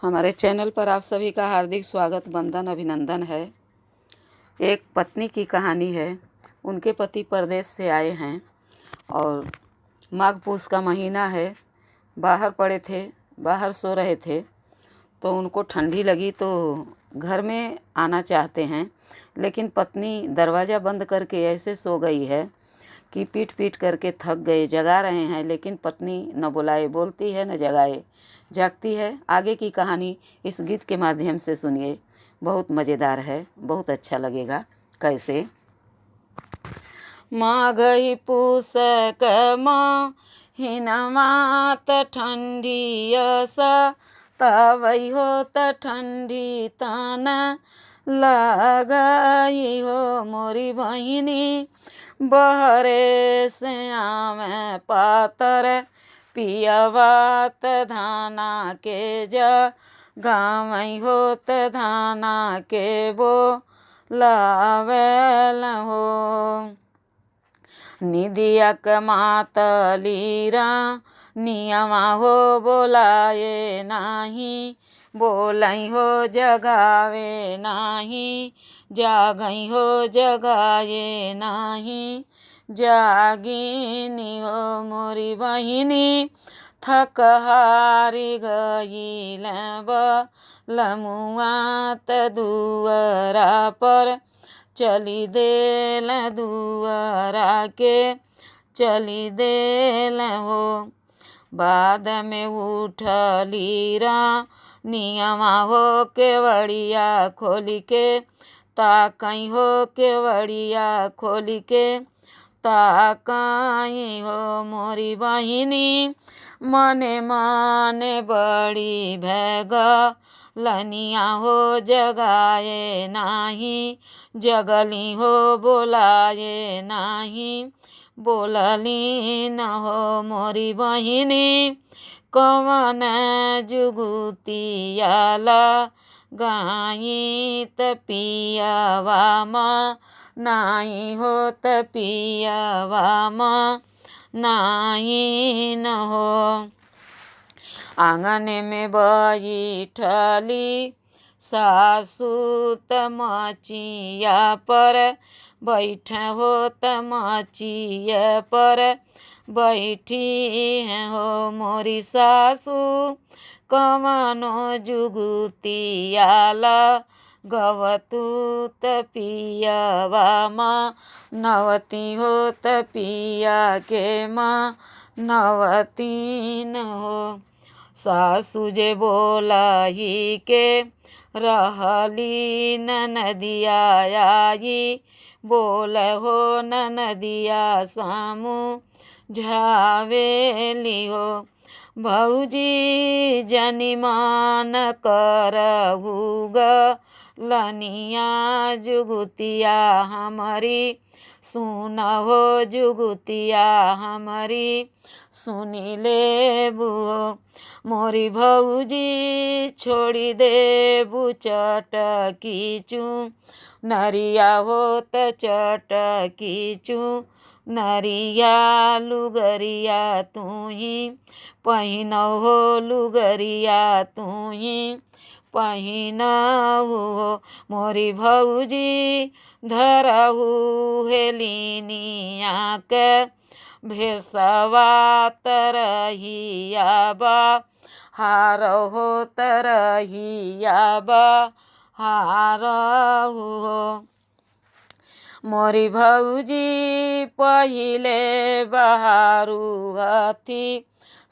हमारे चैनल पर आप सभी का हार्दिक स्वागत वंदन अभिनंदन है। एक पत्नी की कहानी है। उनके पति परदेश से आए हैं और माघ पूस का महीना है। बाहर पड़े थे, बाहर सो रहे थे तो उनको ठंडी लगी तो घर में आना चाहते हैं, लेकिन पत्नी दरवाज़ा बंद करके ऐसे सो गई है कि पीट पीट करके थक गए। जगा रहे हैं लेकिन पत्नी न बुलाए बोलती है न जगाए, जागती है। आगे की कहानी इस गीत के माध्यम से सुनिए, बहुत मज़ेदार है, बहुत अच्छा लगेगा। कैसे? माघी पूस महीनमा त ठंडियस तवै हो त ठंडी तन लगई हो मोरी बहिनी बहरे से आवे पातर पियवात धाना के गावई होत धाना के बो लावेल हो। निदिया मातलीरा नियमा हो बोलाए नाही, बोलई हो जगावे नाही, जागई हो जगाए नाही। जागिनी हो मोरी बहिनी थक हारी गई लमुआत दुअरा पर चली देल दुअरा के चली देल हो। बाद में उठली नियमा हो केवड़िया खोली के ताकई हो केवड़िया खोली के ताकई हो मोरी बहिनी मने मने बड़ी भैग लनिया हो जगाए नाही, जगली हो बोलाए नाही, बोलली न हो मोरी बहिनी कवन जुगुतियाला गाई त पियावा माँ नाई हो त पियावा माँ नाई न हो। आंगन में बैठली सासू त मचिया पर बैठ हो त मचिया पर बैठी है हो मोरी सासू कवनो जुगुतियाला गवतू त पियवा माँ नवती हो त पिया के माँ नवती न हो। सासू जे बोलही के रहली नदिया आई, बोल हो नदिया सामू झावेली हो। भौजी जनिमान करहु लनिया जुगुतिया हमारी सुन हो जुगुतिया हमारी सुनी ले बुहो। मोरी भौजी छोड़ी दे चटकी चू नरिया हो त चटकी चू नरिया लुगरिया तू ही पहिनौ हो लुगरिया तू ही पहिनहु हो। मोरी भौजी धरहु हेलिनिया के भेसवा तरहिया बा हारौ हो तरहिया बा हारहु हो। मोरी भौजी पहिले बहारू हथी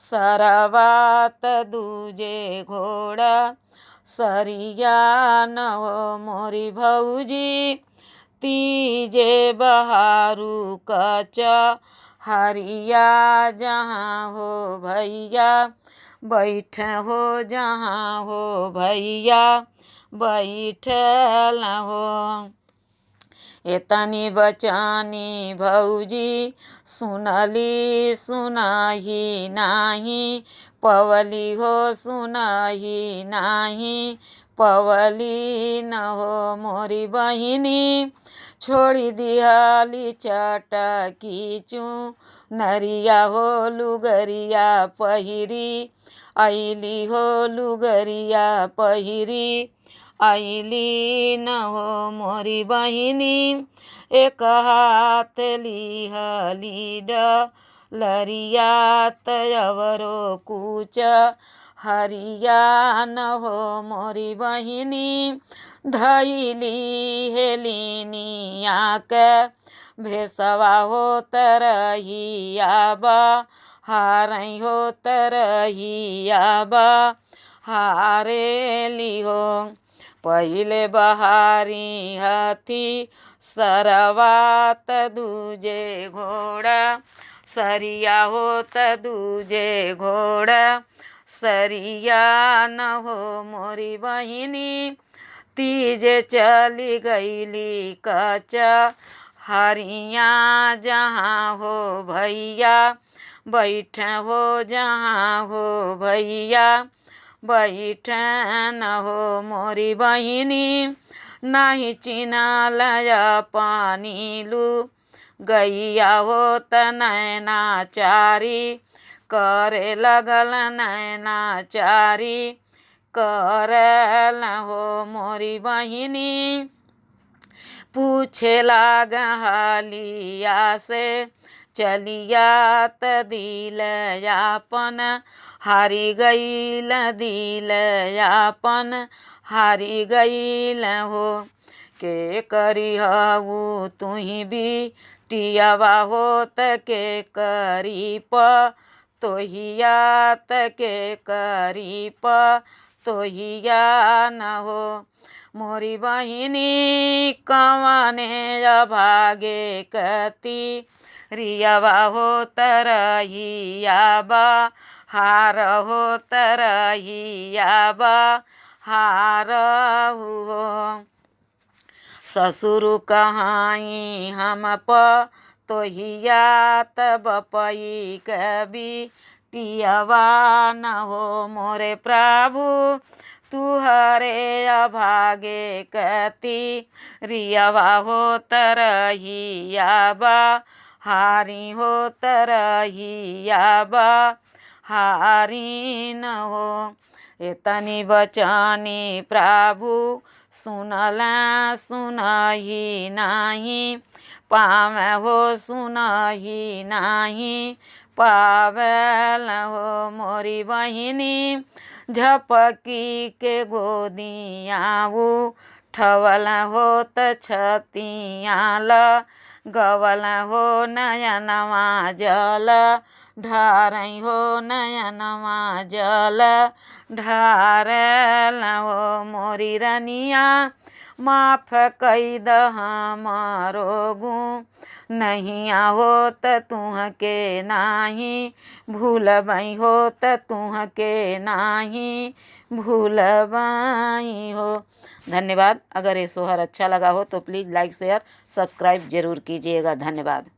सरवात दूजे घोड़ा सरिया न हो। मोरी भौजी तीजे बहारू कच हरिया जहाँ हो भैया बैठ हो जहाँ हो भैया बैठल हो। एतनी बचानी भौजी सुनली सुनाही नाही, पवली हो सुनाही नाही, पवली न हो मोरी बहिनी छोड़ी दिहाली चटकी चुनरिया हो लुगरिया पहिरी आइली हो लुगरिया पहिरी आइली न हो मोरी बहिनी एक हाथ लिहली डलरिया तयवरो कुच हरिया न हो मोरी बहिनी धैली हेलिनिया के भेसवा हो तरहिया हारई हो तरहिया हारेली हो पहिले बहारी हाथी सरवात दूजे घोड़ा सरिया हो दूजे घोड़ा सरिया न हो मोरी बहिनी तीजे चली गईली कच हरिया जहाँ हो भैया बैठ हो जहाँ हो भैया बैठ न हो मोरी बहिनी नहीं चिन्हल पानी लू गैया हो नैना चारी करे लगल नैना चारी करल हो मोरी बहिनी पूछे लाग हालिया से चलिया त दिल यापन हारी गईल दिल यापन हारी गईल हो के करी हऊ तुही भी टियावा हो त के करी प तोहिया त के करी प तोहिया न हो मोरी बहिनी कवने भागे कती रियावा हो तरहिया हार हो तरहिया हार हो ससुर कहाई हम प तोहिया तब पई कभी टियावा न हो मोरे प्रभु तुहरे अभागे कति रियावा हो तरहिया हारी हो तरहिया हारी न हो एतनी बचनी प्रभु सुनला सुनही नाही पावे हो सुनही नाही पावेल हो मोरी बहिनी झपकी के गोदियाऊ ठवल हो त छतियाल गवल हो नयनवा जल ढारई हो नयनवा जल ढारल हो मोरी रनिया माफ कई द हमारो गु नहीं हो त तुह के नाही भूलबई हो त तुह के नाही भूलबई हो। धन्यवाद। अगर ये सोहर अच्छा लगा हो तो प्लीज़ लाइक शेयर सब्सक्राइब जरूर कीजिएगा। धन्यवाद।